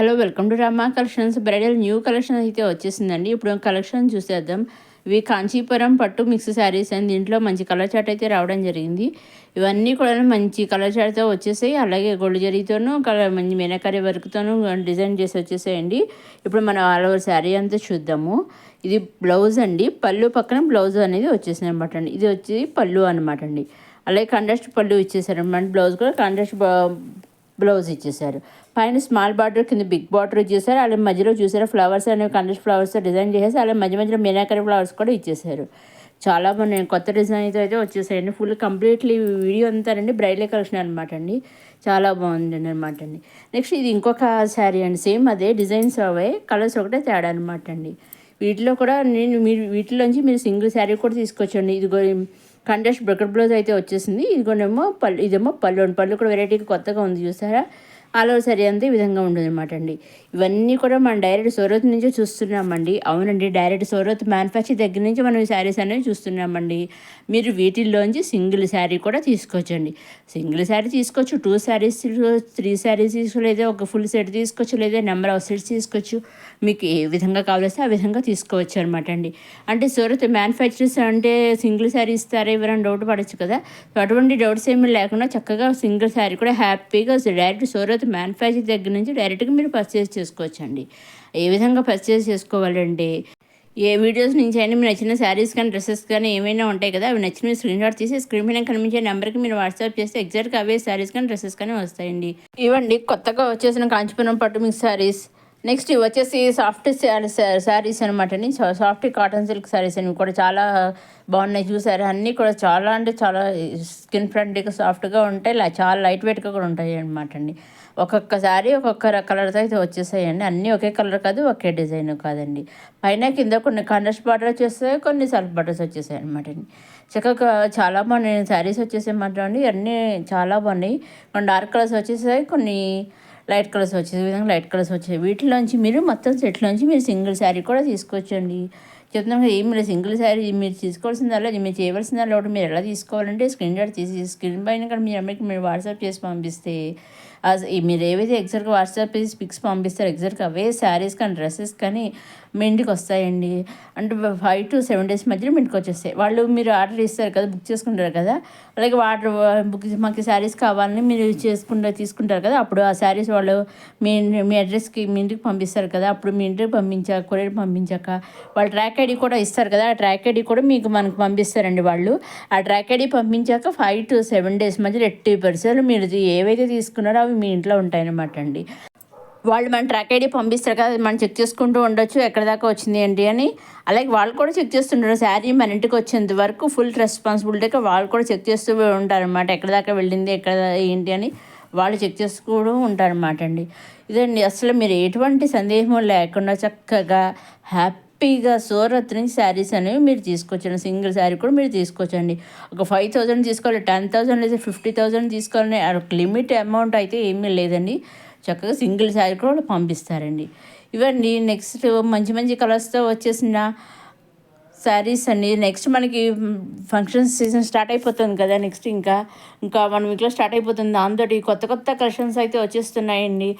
Hello welcome to Rama collections. Bridal new collection అయితే వచ్చేసిందండి. ఇప్పుడు కలెక్షన్ చూసేద్దాం. ఇవి కాంచీపురం పట్టు మిక్స్ శారీస్ అండ్ దీంట్లో మంచి కలర్ చార్ట్ అయితే రావడం జరిగింది. ఇవన్నీ కూడా మంచి కలర్ చార్ట్తో వచ్చేసాయి. అలాగే గోల్డ్ జరీతోనూ మంచి మీనాకరీ వర్క్తోనూ డిజైన్ చేసి వచ్చేసాయండి. ఇప్పుడు మనం ఆల్ ఓవర్ శారీ అంతా చూద్దాము. ఇది బ్లౌజ్ అండి. పళ్ళు పక్కన బ్లౌజ్ అనేది వచ్చేసింది అనమాట అండి. ఇది వచ్చి పళ్ళు అనమాట అండి. అలాగే కాంట్రాస్ట్ పళ్ళు ఇచ్చేసారు అనమాట. బ్లౌజ్ కూడా కాంట్రాస్ట్ బ్లౌజ్ ఇచ్చేసారు. పైన స్మాల్ బార్డర్, కింద బిగ్ బార్డర్ ఇచ్చేసారు. అలాగే మధ్యలో చూసారా ఫ్లవర్స్ అనేవి కంట్రాస్ట్ ఫ్లవర్స్ డిజైన్ చేసేసి అలాగే మధ్యలో మీనాకరీ ఫ్లవర్స్ కూడా ఇచ్చేసారు. చాలా బాగున్నాయి. కొత్త డిజైన్తో అయితే వచ్చేసాయండి. ఫుల్ కంప్లీట్లీ వీడియో అంతా అండి బ్రైడల్ కలెక్షన్ అనమాట అండి. చాలా బాగుందండి అనమాట అండి. నెక్స్ట్ ఇది ఇంకొక శారీ అండి. సేమ్ అదే డిజైన్స్ అవే, కలర్స్ ఒకటే తేడా అనమాట అండి. వీటిలో కూడా వీటిలోంచి మీరు సింగిల్ శారీ కూడా తీసుకోవచ్చండి. ఇదిగో కంట్రాస్ట్ బ్రకెట్ బ్లౌజ్ అయితే వచ్చేసింది. ఇదిగోనేమో పళ్ళు, ఇదేమో పళ్ళు కూడా వెరైటీగా కొత్తగా ఉంది చూసారా. ఆల్ ఓవర్ శారీ అంతా ఈ విధంగా ఉంటుంది అనమాట అండి. ఇవన్నీ కూడా మనం డైరెక్ట్ సూరత్ నుంచే చూస్తున్నామండి. అవునండి, డైరెక్ట్ సూరత్ మ్యానుఫ్యాక్చర్ దగ్గర నుంచి మనం ఈ శారీస్ అనేవి చూస్తున్నామండి. మీరు వీటిల్లోంచి సింగిల్ శారీ కూడా తీసుకోవచ్చండి. సింగిల్ శారీ తీసుకోవచ్చు, 2 శారీస్, 3 శారీస్ తీసుకోవచ్చు, లేదా ఒక ఫుల్ సెట్ తీసుకోవచ్చు, లేదా నెంబర్ ఆఫ్ సెట్స్ తీసుకోవచ్చు. మీకు ఏ విధంగా కావాల్సి ఆ విధంగా తీసుకోవచ్చు అనమాట అండి. అంటే సూరత్ మ్యానుఫ్యాక్చరర్స్ అంటే సింగిల్ శారీ ఇస్తారా ఎవరైనా డౌట్ పడవచ్చు కదా. సో అటువంటి డౌట్స్ ఏమీ లేకుండా చక్కగా సింగిల్ శారీ కూడా హ్యాపీగా డైరెక్ట్ సూరత్ మ్యానుఫ్యాక్చర్ దగ్గర నుంచి డైరెక్ట్గా మీరు పర్చేస్ చేసుకోవచ్చండి. ఏ విధంగా పర్చేస్ చేసుకోవాలంటే, ఏ వీడియోస్ నుంచి అయినా మీరు నచ్చిన శారీస్ కానీ డ్రెస్సెస్ కానీ ఏమైనా ఉంటాయి కదా, అవి నచ్చిన స్క్రీన్ షాట్ తీసి స్క్రీన్ పైన కనిపించే నెంబర్కి మీరు వాట్సాప్ చేస్తే ఎగ్జాక్ట్గా అవే శారీస్ కానీ డ్రెస్సెస్ కానీ వస్తాయండి. ఇవ్వండి కొత్తగా వచ్చేసిన కాంచీపురం పట్టు మిక్స్ శారీస్. నెక్స్ట్ ఇవి వచ్చేసి సాఫ్ట్ శారీస్ అనమాట అండి. సాఫ్ట్ కాటన్ సిల్క్ శారీస్ అనేవి కూడా చాలా బాగున్నాయి చూసారు. అన్నీ కూడా చాలా అంటే చాలా స్కిన్ ఫ్రెండ్లీగా సాఫ్ట్గా ఉంటాయి. చాలా లైట్ వెయిట్గా కూడా ఉంటాయి అనమాట అండి. ఒక్కొక్క శారీ ఒక్కొక్క కలర్తో అయితే వచ్చేసాయండి. అన్నీ ఒకే కలర్ కాదు, ఒకే డిజైన్ కాదండి. పైన కింద కొన్ని కాంట్రాస్ట్ బార్డర్ వచ్చేస్తాయి, కొన్ని సెల్ఫ్ బార్డర్స్ వచ్చేసాయి అనమాట అండి. చక్కగా చాలా బాగున్నాయి శారీస్ వచ్చేసాయి అన్నమాట అండి. అన్నీ చాలా బాగున్నాయి. కొన్ని డార్క్ కలర్స్ వచ్చేసాయి, కొన్ని లైట్ కలర్స్ వచ్చేసి విధంగా లైట్ కలర్స్ వచ్చాయి. వీటిలోంచి మీరు మొత్తం సెట్లోంచి మీరు సింగిల్ శారీ కూడా తీసుకోవచ్చండి. చెప్తున్నాం కదా, ఏం లేదు, సింగిల్ శారీ మీరు తీసుకోవాల్సిందల్లా, మీరు చేయవలసిందల్లా ఒకటి మీరు ఎలా తీసుకోవాలంటే స్క్రీన్ షాట్ తీసి స్క్రీన్ పైన కూడా మీరు అమ్మకి మీరు వాట్సాప్ చేసి పంపిస్తే మీరు ఏవైతే ఎగ్జాక్ట్గా వాట్సాప్ చేసి పిక్స్ పంపిస్తారో ఎగ్జాక్ట్గా అవే శారీస్ కానీ డ్రెస్సెస్ కానీ మీ ఇంటికి వస్తాయండి. అంటే 5 to 7 days మధ్యలో మీ ఇంటికి వచ్చేస్తాయి. వాళ్ళు మీరు ఆర్డర్ ఇస్తారు కదా, బుక్ చేసుకుంటారు కదా, అలాగే ఆర్డర్ బుక్ మాకు శారీస్ కావాలని మీరు తీసుకుంటారు కదా, అప్పుడు ఆ శారీస్ వాళ్ళు మీ అడ్రస్కి మీ ఇంటికి పంపిస్తారు కదా. అప్పుడు మీ ఇంటికి కొరియర్ పంపించాక వాళ్ళు ట్రాక్ ఐడి కూడా ఇస్తారు కదా, ఆ ట్రాక్ ఐడి కూడా మనకు పంపిస్తారండి వాళ్ళు. ఆ ట్రాక్ ఐడి పంపించాక 5 to 7 days మధ్యలో 80% మీరు ఏవైతే తీసుకున్నారో అవి మీ ఇంట్లో ఉంటాయన్నమాట అండి. వాళ్ళు మన ట్రాక్ ఐడి పంపిస్తారు కదా, మనం చెక్ చేసుకుంటూ ఉండొచ్చు ఎక్కడ దాకా వచ్చింది ఏంటి అని. అలాగే వాళ్ళు కూడా చెక్ చేస్తుంటారు. శారీ మన ఇంటికి వచ్చేంత వరకు ఫుల్ రెస్పాన్సిబిలిటీగా వాళ్ళు కూడా చెక్ చేస్తూ ఉంటారనమాట. ఎక్కడ దాకా వెళ్ళింది, ఎక్కడ ఏంటి అని వాళ్ళు చెక్ చేసుకుంటూ ఉంటారనమాట అండి. ఇదండి, అసలు మీరు ఎటువంటి సందేహం లేకుండా చక్కగా హ్యాపీగా సూరత్ నుంచి శారీస్ అనేవి మీరు తీసుకోవచ్చండి. సింగిల్ శారీ కూడా మీరు తీసుకోవచ్చండి. ఒక 5,000 తీసుకోవాలి, 10,000 లేదా 50,000 తీసుకోవాలని ఒక లిమిట్ అమౌంట్ అయితే ఏమీ లేదండి. చక్కగా సింగిల్ శారీ కూడా పంపిస్తారండి. ఇవన్నీ నెక్స్ట్ మంచి మంచి కలర్స్తో వచ్చేసిన శారీస్ అండి. నెక్స్ట్ మనకి ఫంక్షన్స్ సీజన్ స్టార్ట్ అయిపోతుంది కదా, నెక్స్ట్ ఇంకా 1 weekలో స్టార్ట్ అయిపోతుంది. దాంతో కొత్త కొత్త కలెక్షన్స్ అయితే వచ్చేస్తున్నాయండి.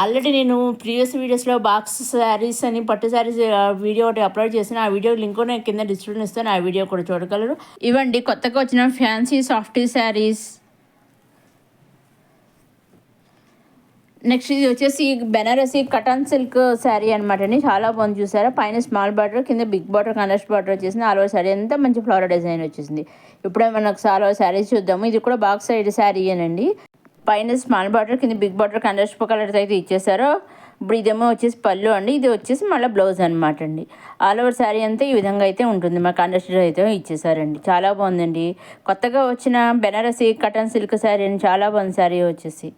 ఆల్రెడీ నేను ప్రీవియస్ వీడియోస్లో బాక్స్ శారీస్ అని పట్టు శారీస్ వీడియో ఒకటి అప్లోడ్ చేసిన, ఆ వీడియో లింక్ నేను కింద డిస్క్రిప్షన్ ఇస్తాను, ఆ వీడియో కూడా చూడగలరు. ఇవ్వండి కొత్తగా వచ్చిన ఫ్యాన్సీ సాఫ్టీ శారీస్. నెక్స్ట్ ఇది వచ్చేసి బెనారసీ కటన్ సిల్క్ శారీ అనమాట అండి. చాలా బాగుంది చూసారా. పైన స్మాల్ బార్డర్, కింద బిగ్ బార్డర్ కాంట్రాస్ట్ బార్డర్ వచ్చేసింది. ఆల్ ఓవర్ శారీ అంతా మంచి ఫ్లవర్ డిజైన్ వచ్చేసింది. ఇప్పుడే మనకు ఆల్ ఓవర్ శారీ చూద్దాము. ఇది కూడా బాక్స్ సైడ్ శారీ అనండి. పైన స్మాల్ బార్డర్, కింద బిగ్ బార్డర్ కాంట్రాస్ట్ కలర్స్ అయితే ఇచ్చేసారు. ఇప్పుడు ఇదేమో వచ్చేసి పళ్ళు అండి, ఇది వచ్చేసి మళ్ళీ బ్లౌజ్ అనమాట అండి. ఆల్ ఓవర్ శారీ అంతా ఈ విధంగా అయితే ఉంటుంది. మా కాంట్రాస్ట్ అయితే ఇచ్చేసారండి. చాలా బాగుందండి. కొత్తగా వచ్చిన బెనారసీ కటన్ సిల్క్ శారీ అని చాలా బాగుంది శారీ వచ్చేసి.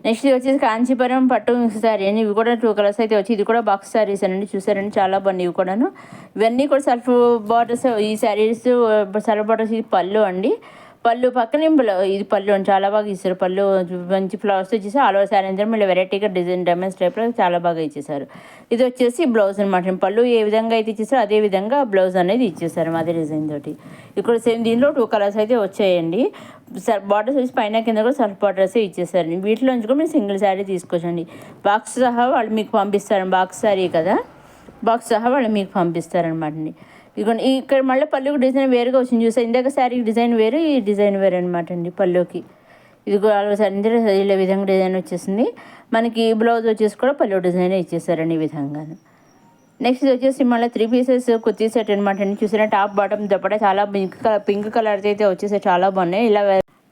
నెక్స్ట్ ఇది వచ్చేసి కాంచీపురం పట్టు మిక్స్ శారీ అండి. ఇవి కూడా 2 కలర్స్ అయితే వచ్చి, ఇది కూడా బాక్స్ శారీస్ అండి. చూసారండి చాలా బాగున్నాయి ఇవి కూడాను. ఇవన్నీ కూడా సెల్ఫ్ బార్డర్స్. ఈ శారీస్ సెల్ఫ్ బార్డర్స్, ఇది పళ్ళు అండి. పళ్ళు పక్కన ఇది పళ్ళు చాలా బాగా ఇచ్చారు. పళ్ళు మంచి ఫ్లవర్స్ ఇచ్చేసి ఆల్ ఓవర్ శారీ అంతా మళ్ళీ వెరైటీగా డిజైన్ డైమండ్స్ టైప్లో చాలా బాగా ఇచ్చేసారు. ఇది వచ్చేసి బ్లౌజ్ అనమాట. పళ్ళు ఏ విధంగా అయితే ఇచ్చేసారో అదే విధంగా బ్లౌజ్ అనేది ఇచ్చేసారు అదే డిజైన్ తోటి. ఇక్కడ సేమ్ దీనిలో 2 కలర్స్ అయితే వచ్చాయండి. బార్డర్స్ వచ్చి పైన కింద కూడా సెల్ఫ్ బార్డర్స్ ఇచ్చేసారండి. వీటిలోంచి కూడా మీరు సింగిల్ శారీ తీసుకోవచ్చండి. బాక్స్ సహా వాళ్ళు మీకు పంపిస్తారు. బాక్స్ శారీ కదా, బాక్స్ సహా వాళ్ళు మీకు పంపిస్తారనమాట అండి. ఇదిగోండి ఇక్కడ మళ్ళీ పళ్ళుకి డిజైన్ వేరుగా వచ్చింది చూసా. ఇందాక శారీకి డిజైన్ వేరు, ఈ డిజైన్ వేరు అనమాట అండి పళ్ళుకి. ఇదిగో ఇలా విధంగా డిజైన్ వచ్చేసింది. మనకి బ్లౌజ్ వచ్చేసి కూడా పళ్ళు డిజైన్ ఇచ్చేసారండి ఈ విధంగా. నెక్స్ట్ ఇది వచ్చేసి మళ్ళీ 3 పీసెస్ కుర్తీ సెట్ అనమాట అండి. చూసారా టాప్ బాటమ్ దుపట్టా చాలా పింక్ కలర్ అయితే వచ్చేసి చాలా బాగున్నాయి. ఇలా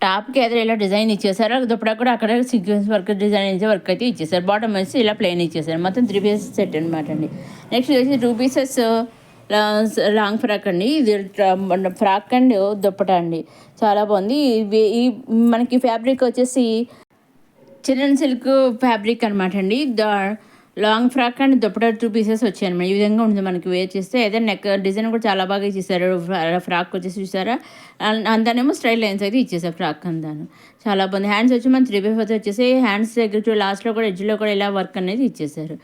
టాప్కి ఎదురు ఇలా డిజైన్ ఇచ్చేసారు. దుపట్టా కూడా అక్కడ సీక్వెన్స్ వర్క్ డిజైన్ ఇచ్చే వర్క్ అయితే ఇచ్చేసారు. బాటమ్ వేసి ఇలా ప్లెయిన్ ఇచ్చేసారు. మొత్తం 3 పీసెస్ సెట్ అనమాట అండి. నెక్స్ట్ వచ్చి 2 పీసెస్ లాంగ్ ఫ్రాక్ అండి. ఇది ఫ్రాక్ అండ్ దుప్పటా అండి, చాలా బాగుంది. ఈ మనకి ఫ్యాబ్రిక్ వచ్చేసి చిన్నన్ సిల్క్ ఫ్యాబ్రిక్ అనమాట అండి. Long frock and dupatta 2 pieces వచ్చాయి అనమాట. ఈ విధంగా ఉంటుంది మనకి వేర్ చేస్తే. ఏదైనా నెక్ డిజైన్ కూడా చాలా బాగా ఇచ్చేసారు. ఫ్రాక్ వచ్చేసి చూసారా, అంతానేమో స్ట్రైట్ లైన్స్ అయితే ఇచ్చేసారు ఫ్రాక్ అంతాను, చాలా బాగుంది. హ్యాండ్స్ వచ్చి మన 3/4 వచ్చేసి హ్యాండ్స్ దగ్గర లాస్ట్లో కూడా ఎడ్జ్లో కూడా ఇలా వర్క్ అనేది ఇచ్చేసారు.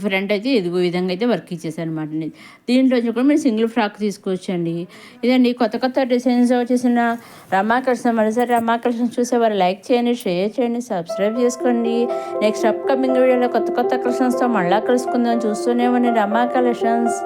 ఫ్రంట్ అయితే ఇదిగో విధంగా అయితే వర్క్ ఇచ్చేసారు అనమాట. దీంట్లో వచ్చి కూడా మీరు సింగిల్ ఫ్రాక్ తీసుకోవచ్చండి. ఇదండి కొత్త డిజైన్స్ వచ్చేసిన రమా కలెక్షన్స్. మరోసారి రమా కలెక్షన్స్ చూసేవారు లైక్ చేయండి, షేర్ చేయండి, సబ్స్క్రైబ్ చేసుకోండి. నెక్స్ట్ అప్కమింగ్ వీడియోలో కొత్త కలెక్షన్స్తో మళ్ళీ కలుసుకుందాం. చూస్తూనే ఉండండి రమా కలెక్షన్స్.